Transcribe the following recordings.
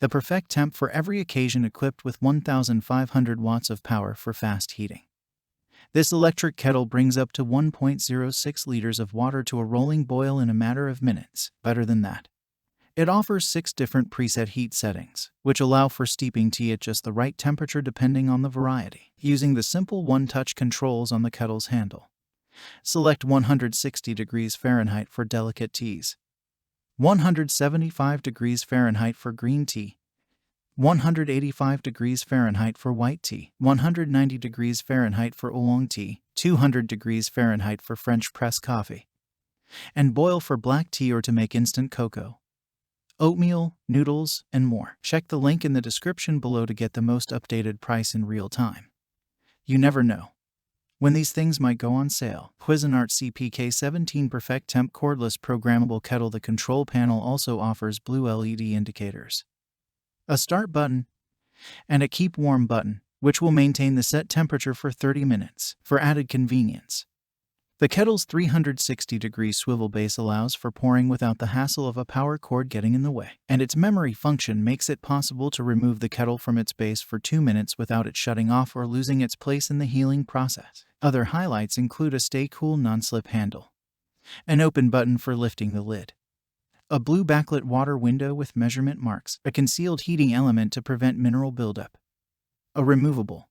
The PerfecTemp for every occasion, equipped with 1,500 watts of power for fast heating. This electric kettle brings up to 1.06 liters of water to a rolling boil in a matter of minutes. Better than that, it offers 6 different preset heat settings, which allow for steeping tea at just the right temperature depending on the variety. Using the simple one-touch controls on the kettle's handle, select 160 degrees Fahrenheit for delicate teas, 175 degrees Fahrenheit for green tea, 185 degrees Fahrenheit for white tea, 190 degrees Fahrenheit for oolong tea, 200 degrees Fahrenheit for French press coffee, and boil for black tea or to make instant cocoa, oatmeal, noodles, and more. Check the link in the description below to get the most updated price in real time. You never know when these things might go on sale. Cuisinart CPK-17 PerfecTemp Cordless Programmable Kettle. The control panel also offers blue LED indicators, a start button, and a keep warm button, which will maintain the set temperature for 30 minutes. For added convenience, the kettle's 360-degree swivel base allows for pouring without the hassle of a power cord getting in the way, and its memory function makes it possible to remove the kettle from its base for 2 minutes without it shutting off or losing its place in the healing process. Other highlights include a stay cool non-slip handle, an open button for lifting the lid, a blue backlit water window with measurement marks, a concealed heating element to prevent mineral buildup, a removable,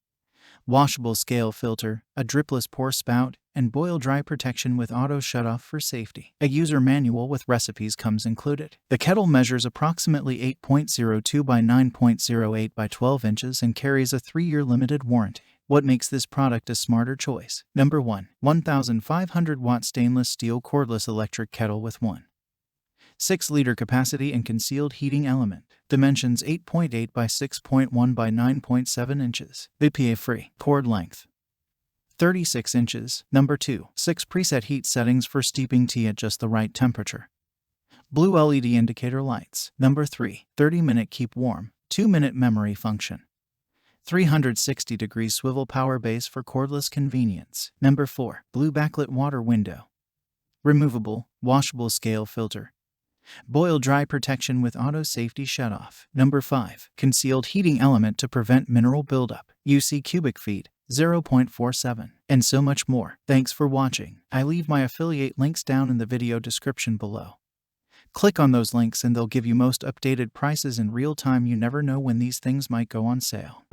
washable scale filter, a dripless pour spout, and boil-dry protection with auto-shutoff for safety. A user manual with recipes comes included. The kettle measures approximately 8.02 by 9.08 by 12 inches and carries a 3-year limited warranty. What makes this product a smarter choice? Number 1. 1,500 watt stainless steel cordless electric kettle with 1.6-liter capacity and concealed heating element. Dimensions 8.8 by 6.1 by 9.7 inches. BPA-free. Cord length 36 inches. Number 2. 6 preset heat settings for steeping tea at just the right temperature. Blue LED indicator lights. Number 3. 30-minute keep warm, 2-minute memory function. 360-degree swivel power base for cordless convenience. Number 4. Blue backlit water window, removable, washable scale filter, boil-dry protection with auto-safety shutoff. Number 5. Concealed heating element to prevent mineral buildup, UC cubic feet 0.47, and so much more. Thanks for watching. I leave my affiliate links down in the video description below. Click on those links and they'll give you most updated prices in real time. You never know when these things might go on sale.